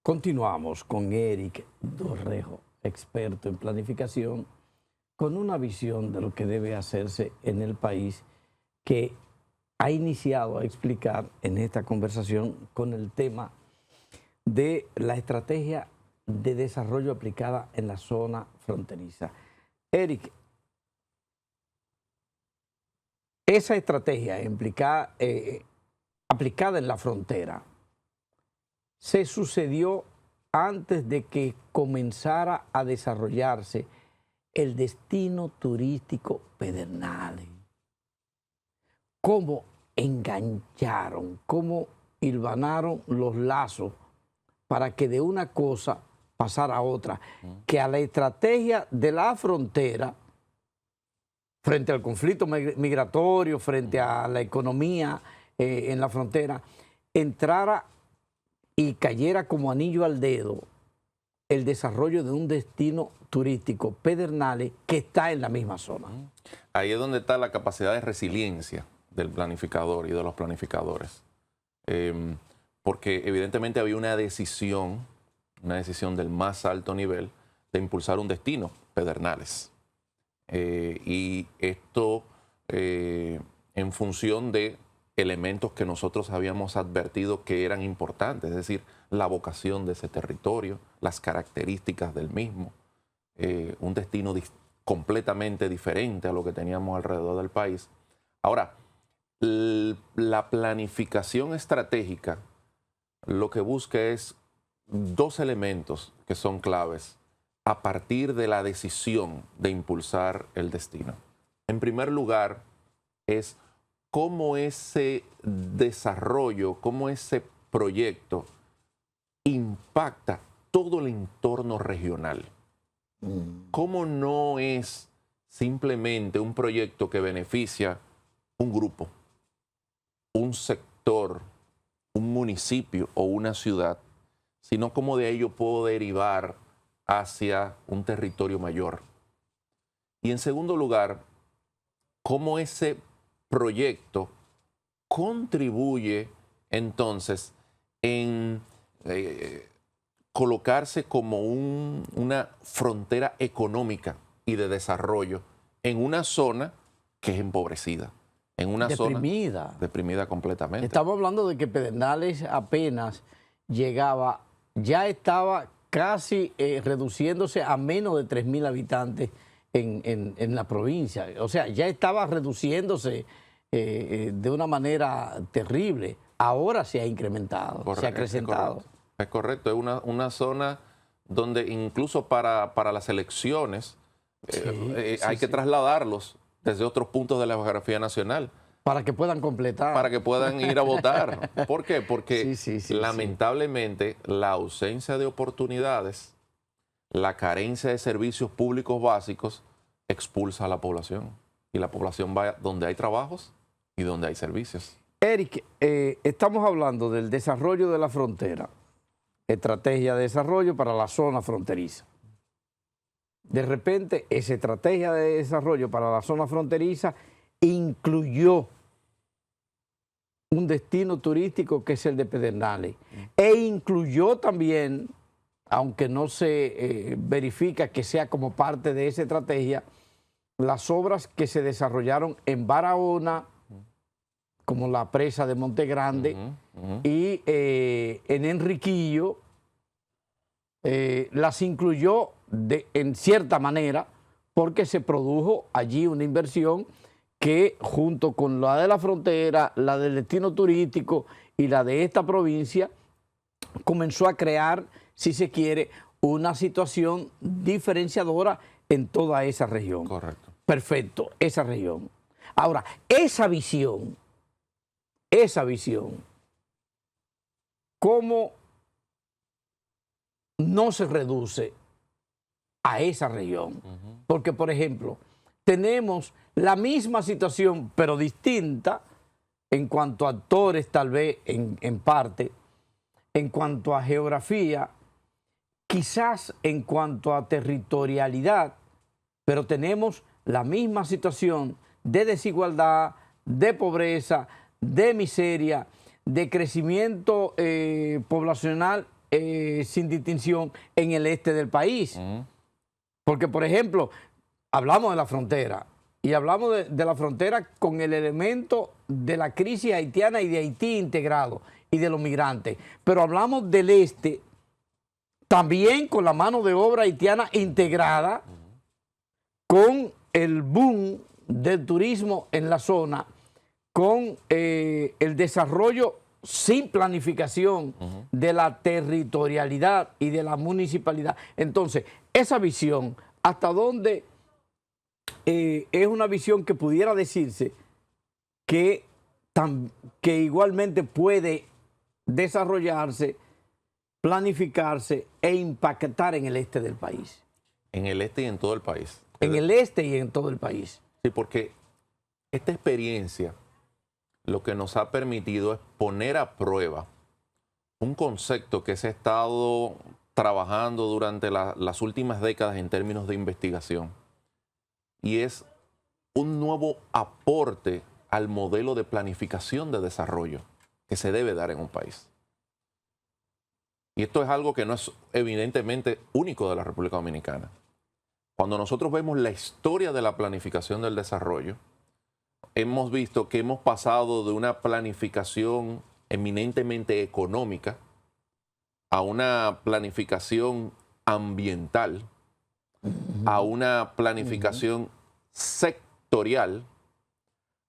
Continuamos con Eric Dorrejo, experto en planificación, con una visión de lo que debe hacerse en el país que ha iniciado a explicar en esta conversación con el tema de la estrategia de desarrollo aplicada en la zona fronteriza. Eric, esa estrategia aplicada en la frontera se sucedió antes de que comenzara a desarrollarse el destino turístico Pedernales. ¿Cómo engancharon, cómo hilvanaron los lazos para que de una cosa pasara a otra? Que a la estrategia de la frontera, frente al conflicto migratorio, frente a la economía en la frontera, entrara y cayera como anillo al dedo el desarrollo de un destino turístico, Pedernales, que está en la misma zona. Ahí es donde está la capacidad de resiliencia del planificador y de los planificadores. Porque evidentemente había una decisión del más alto nivel de impulsar un destino, Pedernales. Y esto en función de elementos que nosotros habíamos advertido que eran importantes, es decir, la vocación de ese territorio, las características del mismo, un destino completamente diferente a lo que teníamos alrededor del país. Ahora, la planificación estratégica lo que busca es dos elementos que son claves a partir de la decisión de impulsar el destino. En primer lugar, es cómo ese desarrollo, cómo ese proyecto impacta todo el entorno regional. Cómo no es simplemente un proyecto que beneficia un grupo, un sector, un municipio o una ciudad, sino cómo de ello puedo derivar hacia un territorio mayor. Y en segundo lugar, cómo ese proyecto contribuye entonces en colocarse como una frontera económica y de desarrollo en una zona que es empobrecida, en una zona deprimida completamente. Estamos hablando de que Pedernales apenas llegaba, ya estaba casi reduciéndose a menos de 3.000 habitantes en la provincia. O sea, ya estaba reduciéndose de una manera terrible. Ahora se ha incrementado, se ha acrecentado. Es correcto, es una zona donde incluso para las elecciones hay que trasladarlos desde otros puntos de la geografía nacional. Para que puedan completar. Para que puedan ir a votar. ¿Por qué? Porque lamentablemente la ausencia de oportunidades, la carencia de servicios públicos básicos expulsa a la población. Y la población va donde hay trabajos y donde hay servicios. Eric, estamos hablando del desarrollo de la frontera, estrategia de desarrollo para la zona fronteriza. De repente, esa estrategia de desarrollo para la zona fronteriza incluyó un destino turístico que es el de Pedernales e incluyó también, aunque no se verifica que sea como parte de esa estrategia, las obras que se desarrollaron en Barahona, como la presa de Monte Grande, y en Enriquillo, las incluyó en cierta manera porque se produjo allí una inversión que junto con la de la frontera, la del destino turístico y la de esta provincia, comenzó a crear, si se quiere, una situación diferenciadora en toda esa región. Correcto. Perfecto, esa región. Ahora, esa visión, ¿cómo no se reduce a esa región? Porque, por ejemplo, tenemos la misma situación, pero distinta, en cuanto a actores, tal vez en parte, en cuanto a geografía, quizás en cuanto a territorialidad, pero tenemos la misma situación de desigualdad, de pobreza, de miseria, de crecimiento poblacional sin distinción en el este del país. Porque, por ejemplo, hablamos de la frontera y hablamos de la frontera con el elemento de la crisis haitiana y de Haití integrado y de los migrantes. Pero hablamos del este también con la mano de obra haitiana integrada, con el boom del turismo en la zona, con el desarrollo sin planificación de la territorialidad y de la municipalidad. Entonces, esa visión, ¿hasta dónde es una visión que pudiera decirse que igualmente puede desarrollarse, planificarse e impactar en el este del país? En el este y en todo el país. En el este y en todo el país. Sí, porque esta experiencia lo que nos ha permitido es poner a prueba un concepto que se ha estado trabajando durante las últimas décadas en términos de investigación, y es un nuevo aporte al modelo de planificación de desarrollo que se debe dar en un país. Y esto es algo que no es evidentemente único de la República Dominicana. Cuando nosotros vemos la historia de la planificación del desarrollo, hemos visto que hemos pasado de una planificación eminentemente económica a una planificación ambiental, a una planificación sectorial,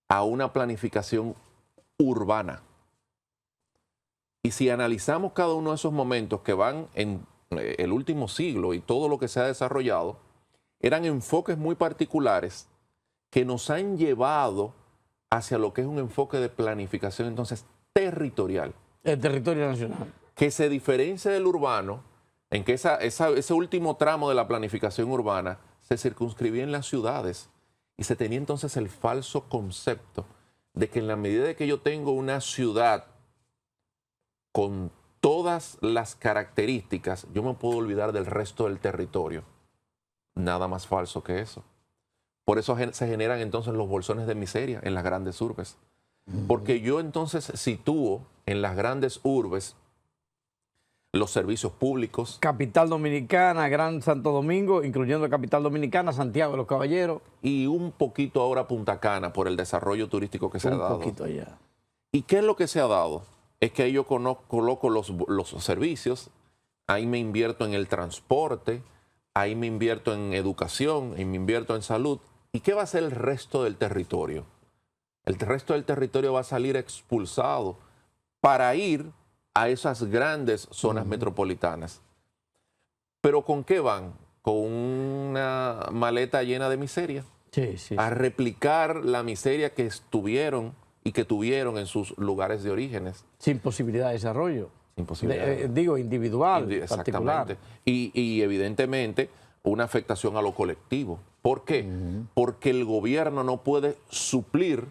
a una planificación urbana. Y si analizamos cada uno de esos momentos que van en el último siglo y todo lo que se ha desarrollado, eran enfoques muy particulares que nos han llevado hacia lo que es un enfoque de planificación entonces territorial. El territorio nacional. Que se diferencia del urbano, en que ese último tramo de la planificación urbana se circunscribía en las ciudades y se tenía entonces el falso concepto de que en la medida de que yo tengo una ciudad con todas las características, yo me puedo olvidar del resto del territorio. Nada más falso que eso. Por eso se generan entonces los bolsones de miseria en las grandes urbes. Porque yo entonces sitúo en las grandes urbes los servicios públicos. Capital Dominicana, Gran Santo Domingo, incluyendo Capital Dominicana, Santiago de los Caballeros. Y un poquito ahora Punta Cana por el desarrollo turístico que se ha dado. Un poquito allá. ¿Y qué es lo que se ha dado? Es que ahí yo coloco los servicios, ahí me invierto en el transporte, ahí me invierto en educación, y me invierto en salud. ¿Y qué va a hacer el resto del territorio? El resto del territorio va a salir expulsado para ir a esas grandes zonas metropolitanas. ¿Pero con qué van? Con una maleta llena de miseria. Sí, sí. A replicar la miseria que tuvieron en sus lugares de orígenes. Sin posibilidad de desarrollo. Sin posibilidad. Digo, individual, particular. Exactamente. Y evidentemente una afectación a lo colectivo. ¿Por qué? Porque el gobierno no puede suplir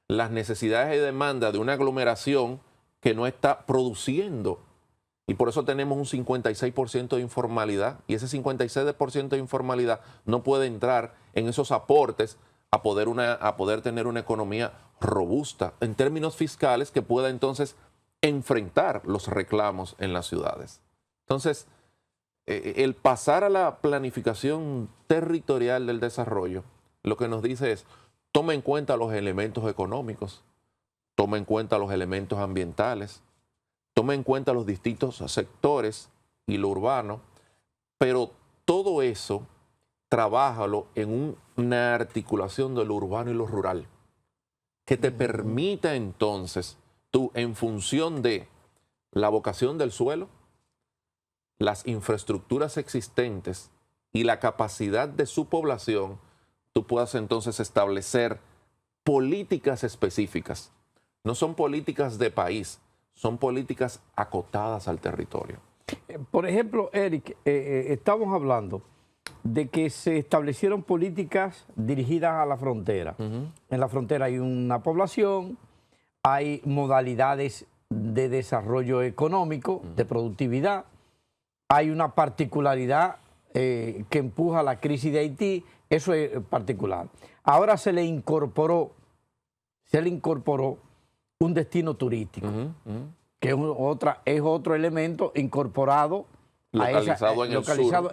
las necesidades y demandas de una aglomeración que no está produciendo. Y por eso tenemos un 56% de informalidad. Y ese 56% de informalidad no puede entrar en esos aportes a poder tener una economía robusta en términos fiscales que pueda entonces enfrentar los reclamos en las ciudades. Entonces, el pasar a la planificación territorial del desarrollo, lo que nos dice es, toma en cuenta los elementos económicos, toma en cuenta los elementos ambientales, toma en cuenta los distintos sectores y lo urbano, pero todo eso trabájalo en una articulación de lo urbano y lo rural, que te permita entonces tú, en función de la vocación del suelo, las infraestructuras existentes y la capacidad de su población, tú puedas entonces establecer políticas específicas. No son políticas de país, son políticas acotadas al territorio. Por ejemplo, Eric, estamos hablando de que se establecieron políticas dirigidas a la frontera. En la frontera hay una población, hay modalidades de desarrollo económico, de productividad, hay una particularidad que empuja la crisis de Haití, eso es particular. Ahora se le incorporó un destino turístico. que es otro elemento incorporado localizado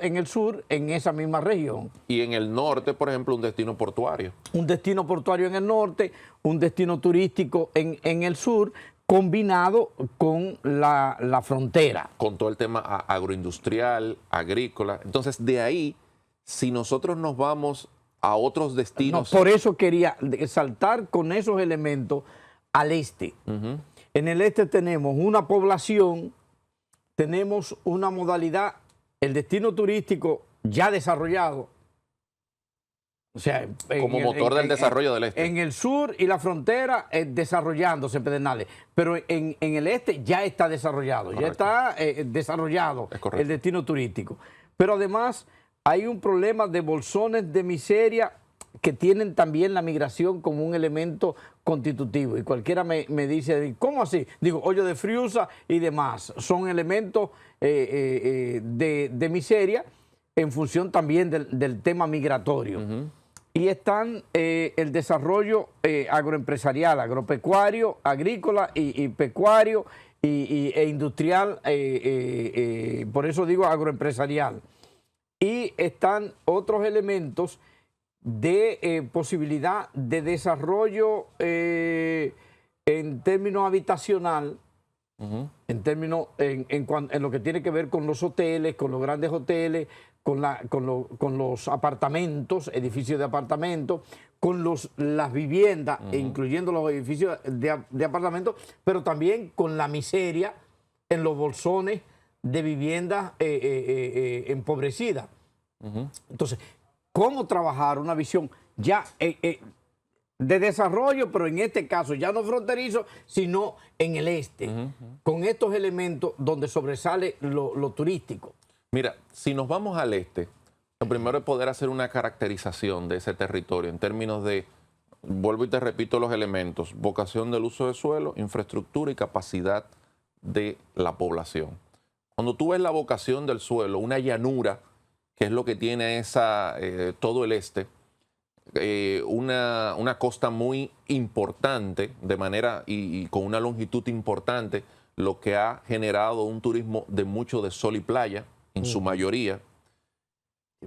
en el sur, en esa misma región. Y en el norte, por ejemplo, un destino portuario. Un destino portuario en el norte, un destino turístico en el sur, combinado con la frontera. Con todo el tema agroindustrial, agrícola. Entonces, de ahí, si nosotros nos vamos a otros destinos... No, por eso quería saltar con esos elementos al este. En el este tenemos una población, tenemos una modalidad, el destino turístico ya desarrollado, o sea, como motor del desarrollo del este. En el sur y la frontera desarrollándose en Pedernales, pero en el este ya está desarrollado, correcto. Ya está desarrollado el destino turístico. Pero además hay un problema de bolsones de miseria que tienen también la migración como un elemento constitutivo. Y cualquiera me dice, ¿cómo así? Digo, hoyo de Friusa y demás. Son elementos de miseria en función también del tema migratorio. Y están el desarrollo agroempresarial, agropecuario, agrícola y pecuario e industrial, por eso digo agroempresarial. Y están otros elementos de posibilidad de desarrollo en términos habitacional, en lo que tiene que ver con los hoteles, con los grandes hoteles, con los apartamentos, edificios de apartamentos, con las viviendas, incluyendo los edificios de apartamentos, pero también con la miseria en los bolsones de viviendas empobrecidas. Entonces, ¿cómo trabajar una visión ya de desarrollo, pero en este caso ya no fronterizo, sino en el este, con estos elementos donde sobresale lo turístico? Mira, si nos vamos al este, lo primero es poder hacer una caracterización de ese territorio en términos de, vuelvo y te repito los elementos, vocación del uso de suelo, infraestructura y capacidad de la población. Cuando tú ves la vocación del suelo, una llanura, que es lo que tiene todo el este, una costa muy importante de manera y con una longitud importante, lo que ha generado un turismo de mucho de sol y playa, en su mayoría.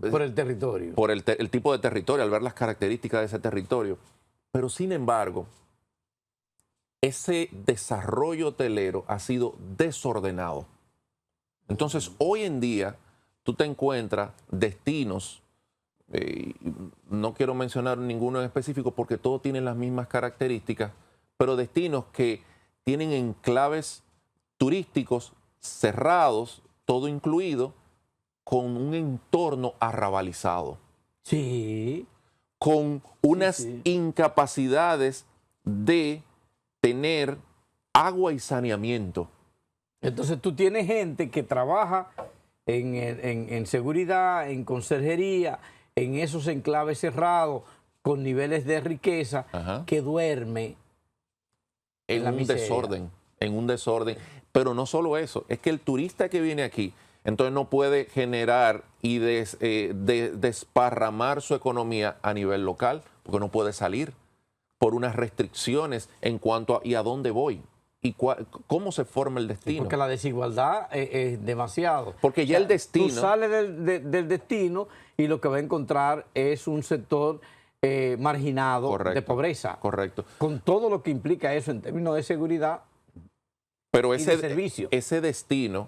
Por el territorio. Por el tipo de territorio, al ver las características de ese territorio. Pero sin embargo, ese desarrollo hotelero ha sido desordenado. Entonces, hoy en día, tú te encuentras destinos, no quiero mencionar ninguno en específico porque todos tienen las mismas características, pero destinos que tienen enclaves turísticos cerrados, todo incluido, con un entorno arrabalizado. Sí. Con unas incapacidades de tener agua y saneamiento. Entonces tú tienes gente que trabaja en seguridad, en conserjería, en esos enclaves cerrados, con niveles de riqueza, que duerme en un desorden. Pero no solo eso, es que el turista que viene aquí, entonces no puede generar y desparramar su economía a nivel local, porque no puede salir por unas restricciones en cuanto a dónde voy y cómo se forma el destino. Porque la desigualdad es demasiado. Porque ya el destino... Tú sales del destino y lo que va a encontrar es un sector marginado, correcto, de pobreza. Correcto. Con todo lo que implica eso en términos de seguridad. Pero ese destino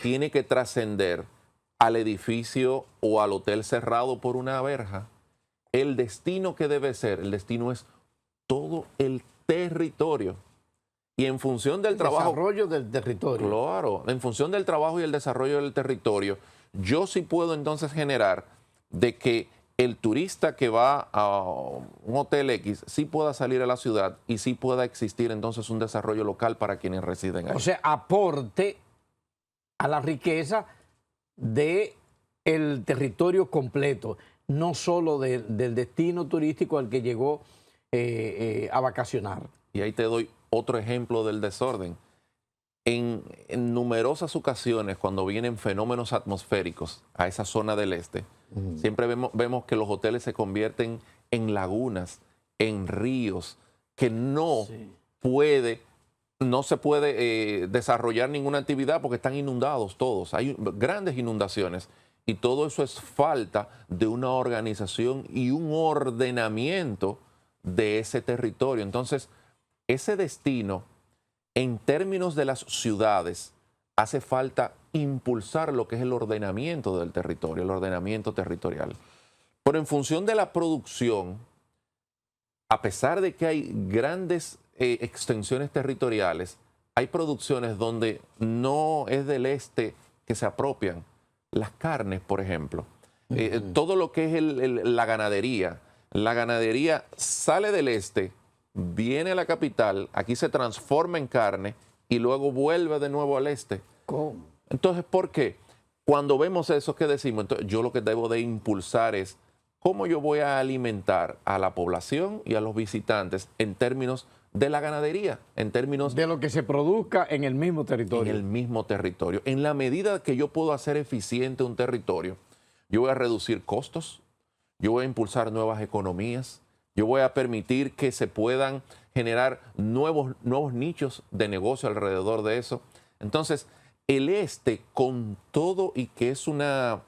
tiene que trascender al edificio o al hotel cerrado por una verja. El destino que debe ser, el destino es todo el territorio. Y en función del trabajo... Desarrollo del territorio. Claro, en función del trabajo y el desarrollo del territorio, yo sí puedo entonces generar de que el turista que va a un hotel X sí pueda salir a la ciudad y sí pueda existir entonces un desarrollo local para quienes residen ahí. O sea, aporte a la riqueza del territorio completo, no solo del destino turístico al que llegó a vacacionar. Y ahí te doy otro ejemplo del desorden. En numerosas ocasiones, cuando vienen fenómenos atmosféricos a esa zona del este, siempre vemos que los hoteles se convierten en lagunas, en ríos, que no puede no se puede desarrollar ninguna actividad porque están inundados todos. Hay grandes inundaciones y todo eso es falta de una organización y un ordenamiento de ese territorio. Entonces, ese destino, en términos de las ciudades, hace falta impulsar lo que es el ordenamiento del territorio, el ordenamiento territorial. Pero en función de la producción, a pesar de que hay grandes extensiones territoriales, hay producciones donde no es del este que se apropian. Las carnes, por ejemplo. Todo lo que es la ganadería. La ganadería sale del este, viene a la capital, aquí se transforma en carne y luego vuelve de nuevo al este. ¿Cómo? Entonces, ¿por qué? Cuando vemos eso, ¿qué decimos? Entonces, yo lo que debo de impulsar es cómo yo voy a alimentar a la población y a los visitantes en términos de la ganadería, en términos de lo que se produzca en el mismo territorio. En el mismo territorio. En la medida que yo puedo hacer eficiente un territorio, yo voy a reducir costos, yo voy a impulsar nuevas economías, yo voy a permitir que se puedan generar nuevos nichos de negocio alrededor de eso. Entonces, el este, con todo y que es una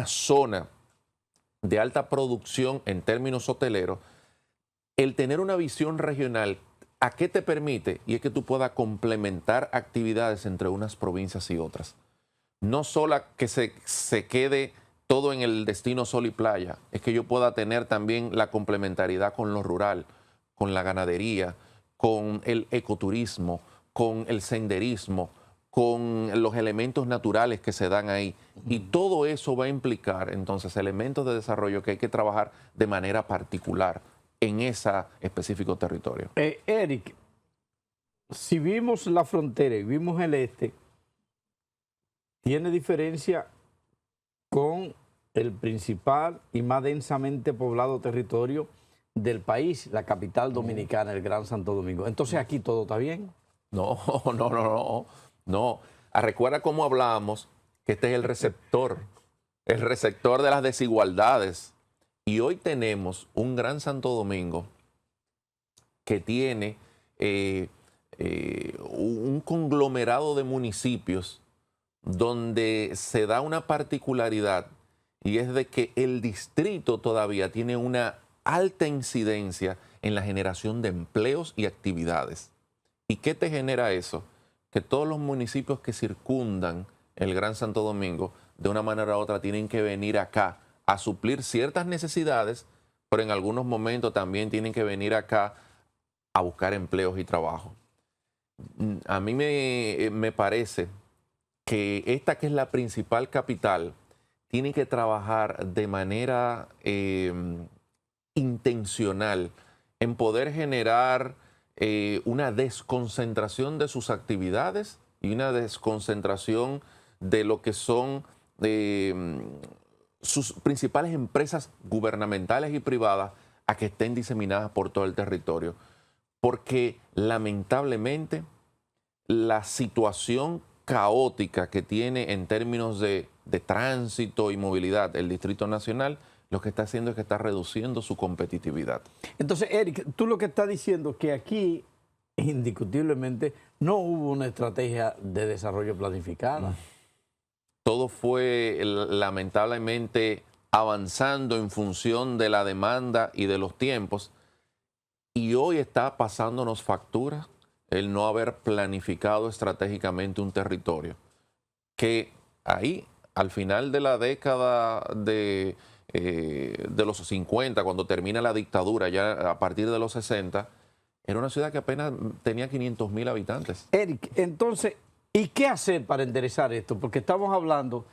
zona de alta producción en términos hoteleros, el tener una visión regional, ¿a qué te permite? Y es que tú puedas complementar actividades entre unas provincias y otras. No solo que se quede todo en el destino sol y playa, es que yo pueda tener también la complementariedad con lo rural, con la ganadería, con el ecoturismo, con el senderismo, con los elementos naturales que se dan ahí. Y todo eso va a implicar entonces elementos de desarrollo que hay que trabajar de manera particular en ese específico territorio. Eric, si vimos la frontera y vimos el este, tiene diferencia con el principal y más densamente poblado territorio del país, la capital dominicana, el Gran Santo Domingo. Entonces aquí todo está bien. No. Recuerda cómo hablábamos que este es el receptor de las desigualdades. Y hoy tenemos un Gran Santo Domingo que tiene un conglomerado de municipios donde se da una particularidad y es de que el distrito todavía tiene una alta incidencia en la generación de empleos y actividades. ¿Y qué te genera eso? Que todos los municipios que circundan el Gran Santo Domingo, de una manera u otra, tienen que venir acá a suplir ciertas necesidades, pero en algunos momentos también tienen que venir acá a buscar empleos y trabajo. A mí me parece que esta, que es la principal capital, tiene que trabajar de manera intencional en poder generar una desconcentración de sus actividades y una desconcentración de lo que son sus principales empresas gubernamentales y privadas a que estén diseminadas por todo el territorio. Porque lamentablemente la situación caótica que tiene en términos de tránsito y movilidad el Distrito Nacional, lo que está haciendo es que está reduciendo su competitividad. Entonces, Eric, tú lo que estás diciendo es que aquí, indiscutiblemente, no hubo una estrategia de desarrollo planificada. Todo fue lamentablemente avanzando en función de la demanda y de los tiempos, y hoy está pasándonos factura el no haber planificado estratégicamente un territorio, que ahí, al final de la década de los 50, cuando termina la dictadura, ya a partir de los 60, era una ciudad que apenas tenía 500,000 habitantes. Eric, entonces, ¿y qué hacer para enderezar esto? Porque estamos hablando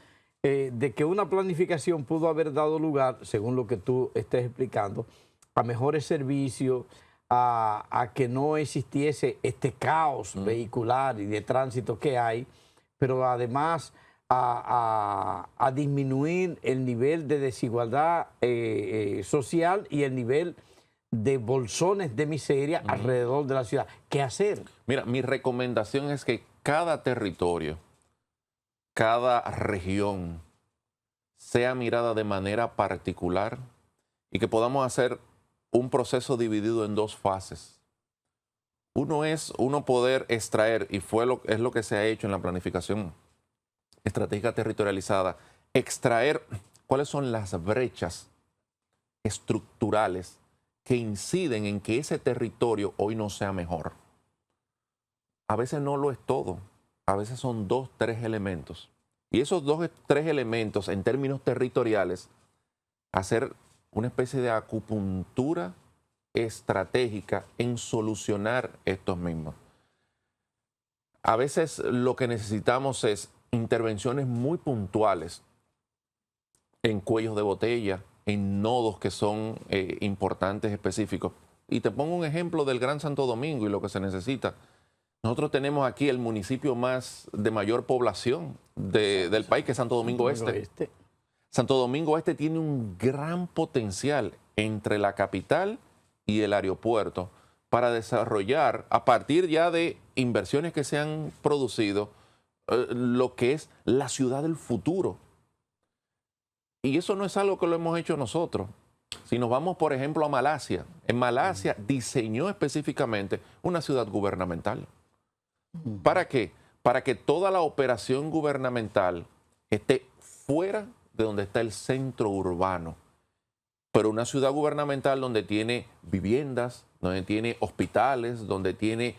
de que una planificación pudo haber dado lugar, según lo que tú estés explicando, a mejores servicios, a que no existiese este caos vehicular y de tránsito que hay, pero además a disminuir el nivel de desigualdad social y el nivel de bolsones de miseria alrededor de la ciudad. ¿Qué hacer? Mira, mi recomendación es que cada territorio, cada región sea mirada de manera particular y que podamos hacer un proceso dividido en dos fases. uno poder extraer, y es lo que se ha hecho en la planificación estratégica territorializada, extraer cuáles son las brechas estructurales que inciden en que ese territorio hoy no sea mejor. A veces no lo es todo, a veces son 2, 3 elementos. Y esos 2, 3 elementos en términos territoriales, hacer una especie de acupuntura estratégica en solucionar estos mismos. A veces lo que necesitamos es intervenciones muy puntuales en cuellos de botella, en nodos que son importantes, específicos. Y te pongo un ejemplo del Gran Santo Domingo y lo que se necesita. Nosotros tenemos aquí el municipio de mayor población del país, que es Santo Domingo Este. Santo Domingo Este tiene un gran potencial entre la capital y el aeropuerto para desarrollar, a partir ya de inversiones que se han producido, lo que es la ciudad del futuro. Y eso no es algo que lo hemos hecho nosotros. Si nos vamos, por ejemplo, a Malasia, en Malasia diseñó específicamente una ciudad gubernamental. ¿Para qué? Para que toda la operación gubernamental esté fuera de donde está el centro urbano. Pero una ciudad gubernamental donde tiene viviendas, donde tiene hospitales, donde tiene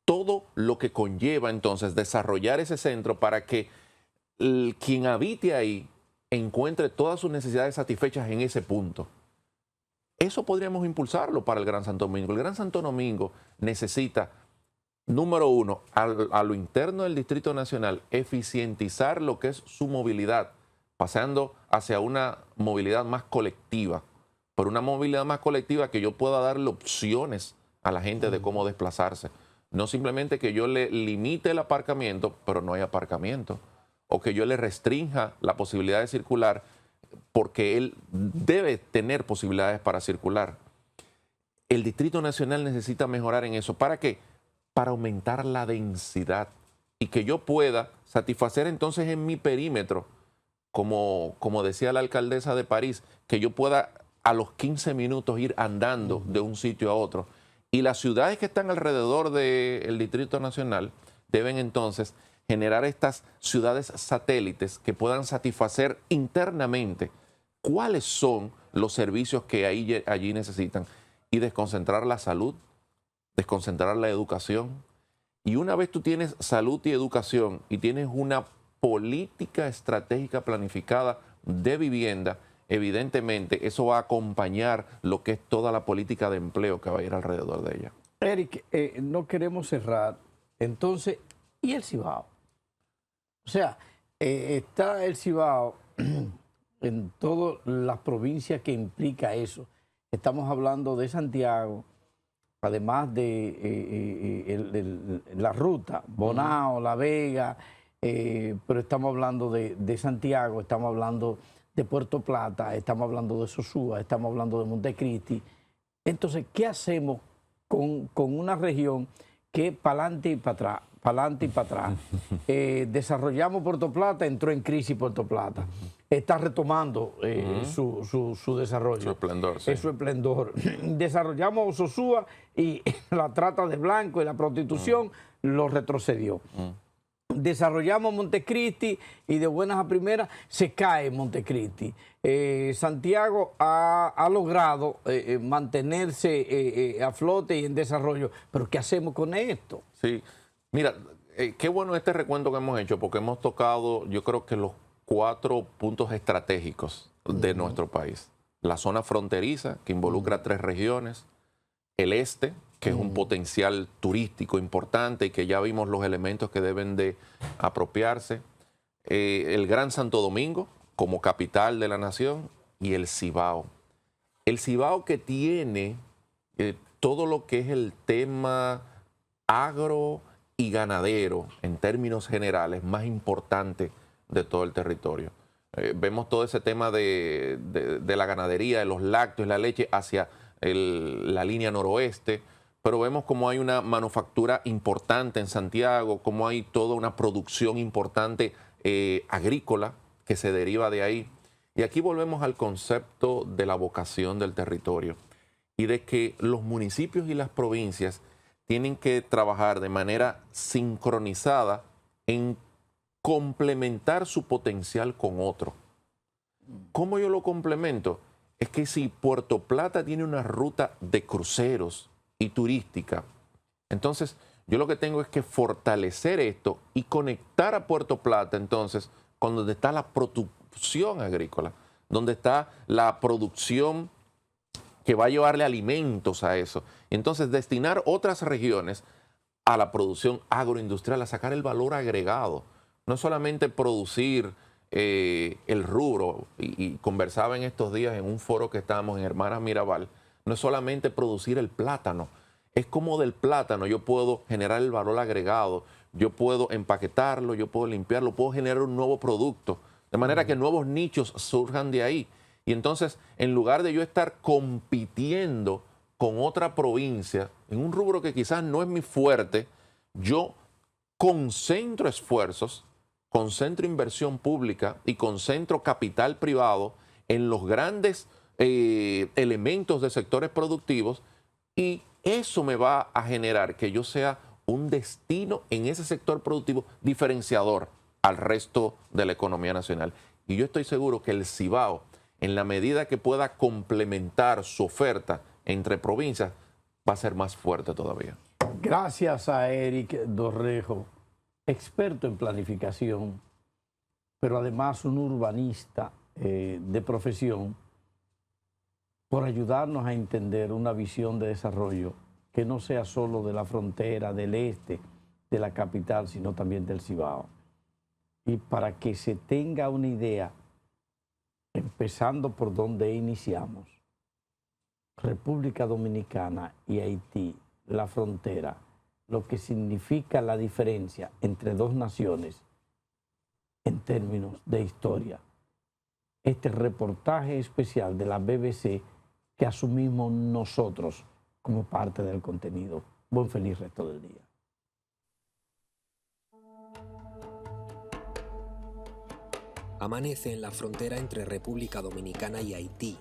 todo lo que conlleva entonces desarrollar ese centro para que quien habite ahí encuentre todas sus necesidades satisfechas en ese punto. Eso podríamos impulsarlo para el Gran Santo Domingo. El Gran Santo Domingo necesita, número uno, a lo interno del Distrito Nacional, eficientizar lo que es su movilidad, pasando hacia una movilidad más colectiva. Pero una movilidad más colectiva que yo pueda darle opciones a la gente de cómo desplazarse. No simplemente que yo le limite el aparcamiento, pero no hay aparcamiento. O que yo le restrinja la posibilidad de circular porque él debe tener posibilidades para circular. El Distrito Nacional necesita mejorar en eso. ¿Para qué? Para aumentar la densidad y que yo pueda satisfacer entonces en mi perímetro, como decía la alcaldesa de París, que yo pueda a los 15 minutos ir andando de un sitio a otro. Y las ciudades que están alrededor del Distrito Nacional deben entonces generar estas ciudades satélites que puedan satisfacer internamente cuáles son los servicios que allí necesitan y desconcentrar la salud, desconcentrar la educación. Y una vez tú tienes salud y educación y tienes una política estratégica planificada de vivienda, evidentemente eso va a acompañar lo que es toda la política de empleo que va a ir alrededor de ella. Eric, no queremos cerrar. Entonces, ¿y el Cibao? O sea, está el Cibao en todas las provincias que implica eso. Estamos hablando de Santiago, además de la ruta, Bonao, La Vega, pero estamos hablando de Santiago, estamos hablando de Puerto Plata, estamos hablando de Sosúa, estamos hablando de Montecristi. Entonces, ¿qué hacemos con una región que para adelante y para atrás, para adelante y para atrás? Desarrollamos Puerto Plata, entró en crisis Puerto Plata. Está retomando su desarrollo. Su esplendor, sí. Su esplendor. Desarrollamos Sosúa y la trata de blanco y la prostitución lo retrocedió. Desarrollamos Montecristi y de buenas a primeras se cae Montecristi. Santiago ha logrado mantenerse a flote y en desarrollo. Pero ¿qué hacemos con esto? Sí, mira, qué bueno este recuento que hemos hecho porque hemos tocado, yo creo que los 4 puntos estratégicos de nuestro país. La zona fronteriza, que involucra 3 regiones, el este, que es un potencial turístico importante y que ya vimos los elementos que deben de apropiarse, el Gran Santo Domingo como capital de la nación y el Cibao. El Cibao que tiene todo lo que es el tema agro y ganadero en términos generales más importante de todo el territorio. Vemos todo ese tema de la ganadería, de los lácteos, la leche hacia la línea noroeste, pero vemos cómo hay una manufactura importante en Santiago, cómo hay toda una producción importante agrícola que se deriva de ahí. Y aquí volvemos al concepto de la vocación del territorio y de que los municipios y las provincias tienen que trabajar de manera sincronizada en complementar su potencial con otro. ¿Cómo yo lo complemento? Es que si Puerto Plata tiene una ruta de cruceros y turística, entonces yo lo que tengo es que fortalecer esto y conectar a Puerto Plata entonces con donde está la producción agrícola, donde está la producción que va a llevarle alimentos a eso. Entonces destinar otras regiones a la producción agroindustrial, a sacar el valor agregado. No solamente producir el rubro, y conversaba en estos días en un foro que estábamos en Hermanas Mirabal, no es solamente producir el plátano, es como del plátano yo puedo generar el valor agregado, yo puedo empaquetarlo, yo puedo limpiarlo, puedo generar un nuevo producto, de manera que nuevos nichos surjan de ahí. Y entonces, en lugar de yo estar compitiendo con otra provincia, en un rubro que quizás no es mi fuerte, yo concentro esfuerzos, concentro inversión pública y concentro capital privado en los grandes elementos de sectores productivos, y eso me va a generar que yo sea un destino en ese sector productivo diferenciador al resto de la economía nacional. Y yo estoy seguro que el Cibao, en la medida que pueda complementar su oferta entre provincias, va a ser más fuerte todavía. Gracias a Eric Dorrejo, experto en planificación, pero además un urbanista de profesión, por ayudarnos a entender una visión de desarrollo que no sea solo de la frontera, del este, de la capital, sino también del Cibao. Y para que se tenga una idea, empezando por donde iniciamos, República Dominicana y Haití, la frontera, lo que significa la diferencia entre dos naciones en términos de historia. Este reportaje especial de la BBC que asumimos nosotros como parte del contenido. Buen feliz resto del día. Amanece en la frontera entre República Dominicana y Haití.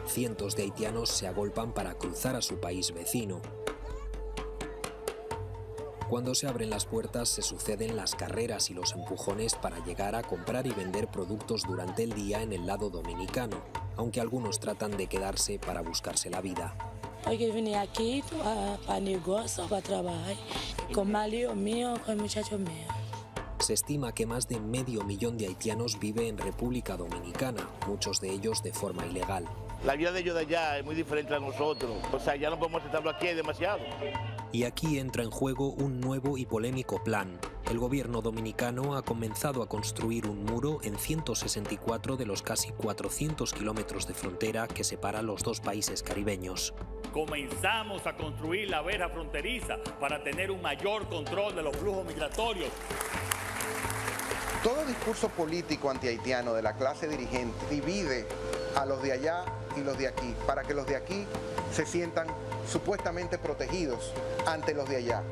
Cientos de haitianos se agolpan para cruzar a su país vecino. Cuando se abren las puertas se suceden las carreras y los empujones para llegar a comprar y vender productos durante el día en el lado dominicano, aunque algunos tratan de quedarse para buscarse la vida. Hoy que vine aquí para negocio, para trabajar, con marido mío, con muchachos míos. Se estima que más de 500.000 de haitianos vive en República Dominicana, muchos de ellos de forma ilegal. La vida de ellos de allá es muy diferente a nosotros, o sea, ya no podemos aceptarlo aquí, es demasiado. Y aquí entra en juego un nuevo y polémico plan. El gobierno dominicano ha comenzado a construir un muro en 164 de los casi 400 kilómetros de frontera que separan los dos países caribeños. Comenzamos a construir la verja fronteriza para tener un mayor control de los flujos migratorios. Todo discurso político antihaitiano de la clase dirigente divide a los de allá y los de aquí, para que los de aquí se sientan supuestamente protegidos ante los de allá.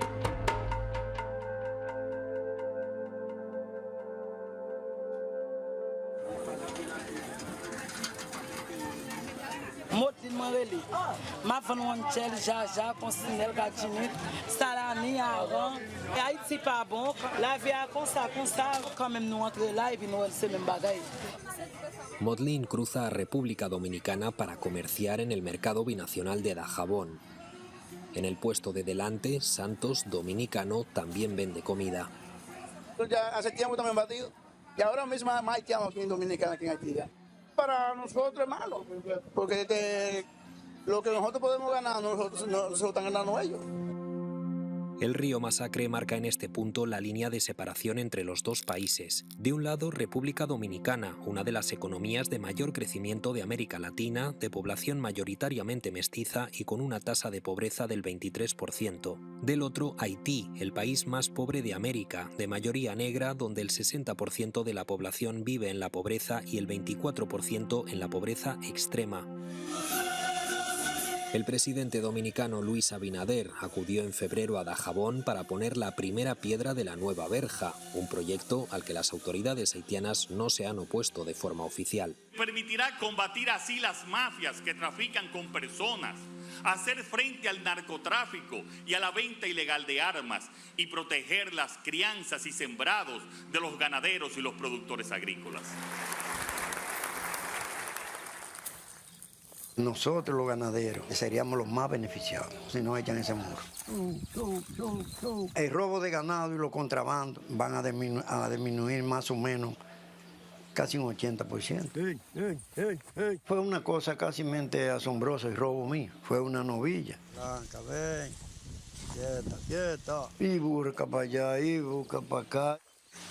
Modlin cruza a República Dominicana para comerciar en el mercado binacional de Dajabón. En el puesto de delante, Santos, dominicano, también vende comida. Ya hace tiempo también batido. Y ahora mismo más haitianos aquí en Dominicana que en Haití. Para nosotros es malo, porque lo que nosotros podemos ganar, nosotros no están ganando ellos. El río Masacre marca en este punto la línea de separación entre los dos países. De un lado, República Dominicana, una de las economías de mayor crecimiento de América Latina, de población mayoritariamente mestiza y con una tasa de pobreza del 23%. Del otro, Haití, el país más pobre de América, de mayoría negra, donde el 60% de la población vive en la pobreza y el 24% en la pobreza extrema. El presidente dominicano Luis Abinader acudió en febrero a Dajabón para poner la primera piedra de la nueva verja, un proyecto al que las autoridades haitianas no se han opuesto de forma oficial. Permitirá combatir así las mafias que trafican con personas, hacer frente al narcotráfico y a la venta ilegal de armas y proteger las crianzas y sembrados de los ganaderos y los productores agrícolas. Nosotros los ganaderos seríamos los más beneficiados si no echan ese muro. El robo de ganado y los contrabandos van a disminuir más o menos casi un 80%. Fue una cosa casi asombrosa el robo mío. Fue una novilla. Blanca, ven. Quieta. Y busca para allá, y busca para acá.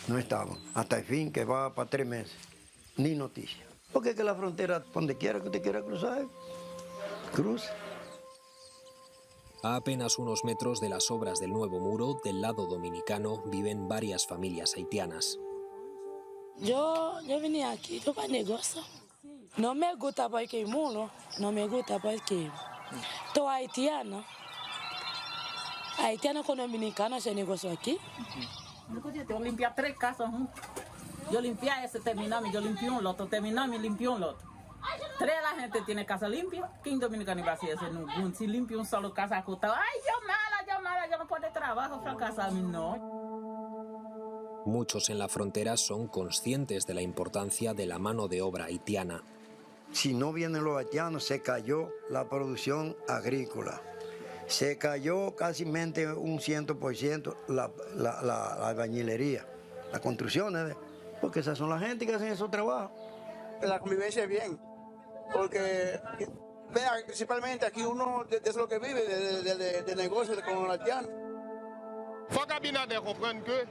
No estaban. Hasta el fin, que va para 3 meses. Ni noticia. Porque es que la frontera, donde quiera que usted quiera cruzar, cruce. A apenas unos metros de las obras del nuevo muro, del lado dominicano, viven varias familias haitianas. Yo vine aquí para negocio. No me gusta porque el muro, no me gusta porque soy haitiana. Haitiana con dominicana se negocio aquí. Yo limpié 3 casas juntas. Yo limpié ese, terminamos, yo limpié un loto, terminamos y limpié un loto. 3 la gente tiene casa limpia. ¿Quién dominicano va a hacer eso? Si limpia un solo casa acostado, ay, yo mala, yo no puedo trabajo, fracasarme, no. Muchos en la frontera son conscientes de la importancia de la mano de obra haitiana. Si no vienen los haitianos, se cayó la producción agrícola. Se cayó casi un 100% la albañilería, las construcciones, porque esas son las gente que hacen esos trabajos. La convivencia es bien, porque principalmente aquí uno es lo que vive de negocios con los haitianos. Faut qu'Abinader comprenne que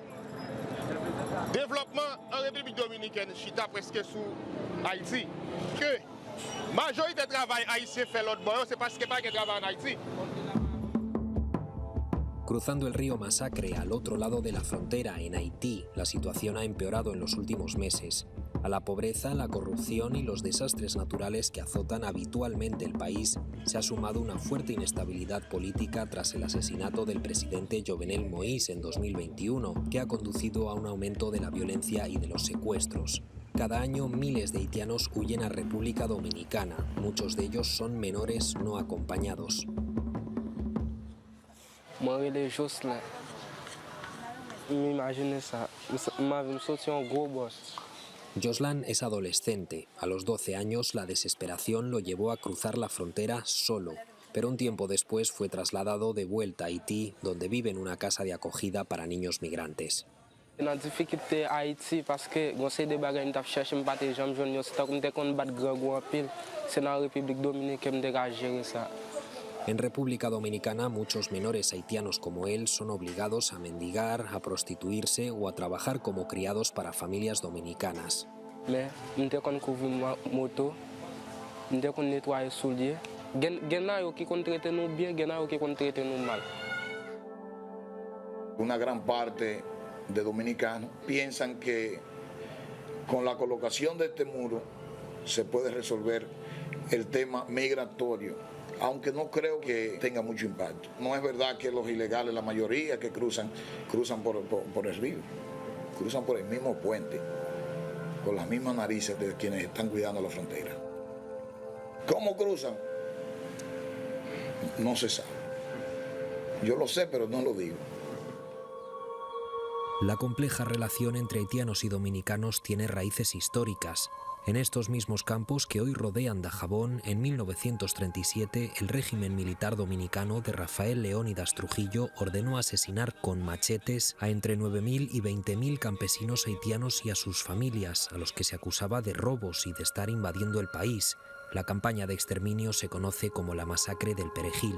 développement en République Dominicaine chita presque sous Haïti. Que majorité de travail haïtien fait l'autre bord, c'est parce que pas que travail en Haïti. Cruzando el río Masacre al otro lado de la frontera, en Haití, la situación ha empeorado en los últimos meses. A la pobreza, la corrupción y los desastres naturales que azotan habitualmente el país se ha sumado una fuerte inestabilidad política tras el asesinato del presidente Jovenel Moïse en 2021, que ha conducido a un aumento de la violencia y de los secuestros. Cada año miles de haitianos huyen a República Dominicana, muchos de ellos son menores no acompañados. Moi, les Jocelyn. M'imagine ça. Me sorti un gros boss. Jocelyn es adolescente. A los 12 años, la desesperación lo llevó a cruzar la frontera solo. Pero un tiempo después fue trasladado de vuelta a Haití, donde vive en una casa de acogida para niños migrantes. La dificulté à Haïti parce que conseil de bagages nous t'a cherché me battre jambes jeunes c'est comme dès qu'on bat grand en pile c'est dans la République dominicaine de gérer ça. En República Dominicana, muchos menores haitianos como él son obligados a mendigar, a prostituirse o a trabajar como criados para familias dominicanas. Mais dès qu'on couvre moto, dès qu'on nettoie souliers, genay qui contraite nous bien, genay qui contraite nous mal. Una gran parte de dominicanos piensan que con la colocación de este muro se puede resolver el tema migratorio, aunque no creo que tenga mucho impacto. No es verdad que los ilegales, la mayoría que cruzan por el río, cruzan por el mismo puente, con las mismas narices de quienes están cuidando la frontera. ¿Cómo cruzan? No se sabe. Yo lo sé, pero no lo digo. La compleja relación entre haitianos y dominicanos tiene raíces históricas. En estos mismos campos que hoy rodean Dajabón, en 1937, el régimen militar dominicano de Rafael Leónidas Trujillo ordenó asesinar con machetes a entre 9.000 y 20.000 campesinos haitianos y a sus familias, a los que se acusaba de robos y de estar invadiendo el país. La campaña de exterminio se conoce como la Masacre del Perejil.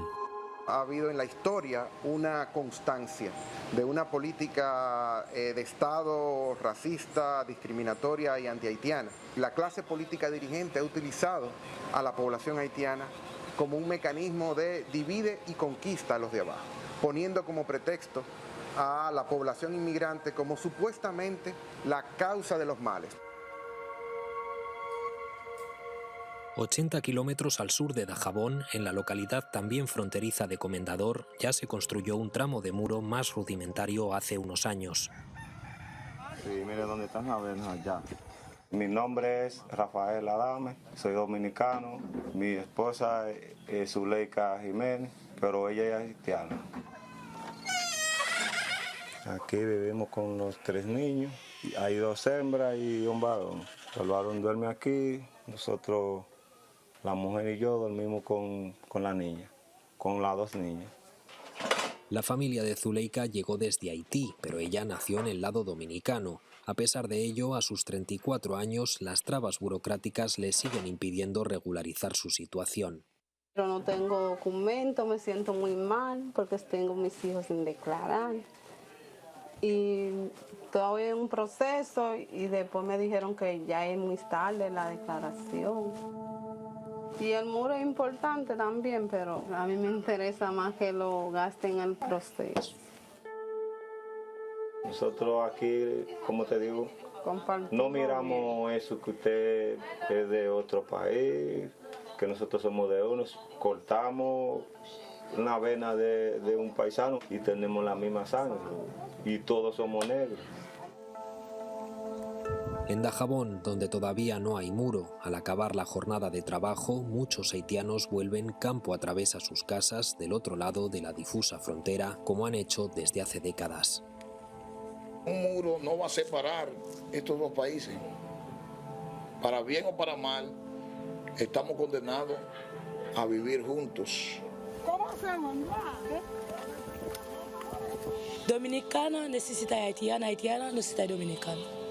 Ha habido en la historia una constancia de una política de Estado racista, discriminatoria y antihaitiana. La clase política dirigente ha utilizado a la población haitiana como un mecanismo de divide y conquista a los de abajo, poniendo como pretexto a la población inmigrante como supuestamente la causa de los males. 80 kilómetros al sur de Dajabón, en la localidad también fronteriza de Comendador, ya se construyó un tramo de muro más rudimentario hace unos años. Sí, mire dónde están las venas allá. Mi nombre es Rafael Adame, soy dominicano. Mi esposa es Zuleika Jiménez, pero ella es haitiana. Aquí vivimos con los 3 niños. Hay 2 hembras y un varón. El varón duerme aquí, nosotros, la mujer y yo, dormimos con la niña, con las 2 niñas. La familia de Zuleika llegó desde Haití, pero ella nació en el lado dominicano. A pesar de ello, a sus 34 años, las trabas burocráticas le siguen impidiendo regularizar su situación. Pero no tengo documento, me siento muy mal porque tengo mis hijos sin declarar. Y todavía en un proceso y después me dijeron que ya es muy tarde la declaración. Y el muro es importante también, pero a mí me interesa más que lo gasten en el proceso. Nosotros aquí, como te digo, no miramos eso que usted es de otro país, que nosotros somos de unos, cortamos una vena de un paisano y tenemos la misma sangre y todos somos negros. En Dajabón, donde todavía no hay muro, al acabar la jornada de trabajo, muchos haitianos vuelven campo a través a sus casas del otro lado de la difusa frontera, como han hecho desde hace décadas. Un muro no va a separar estos 2 países. Para bien o para mal, estamos condenados a vivir juntos. ¿Cómo hacemos? Dominicano necesita haitiano, haitiano necesita dominicano.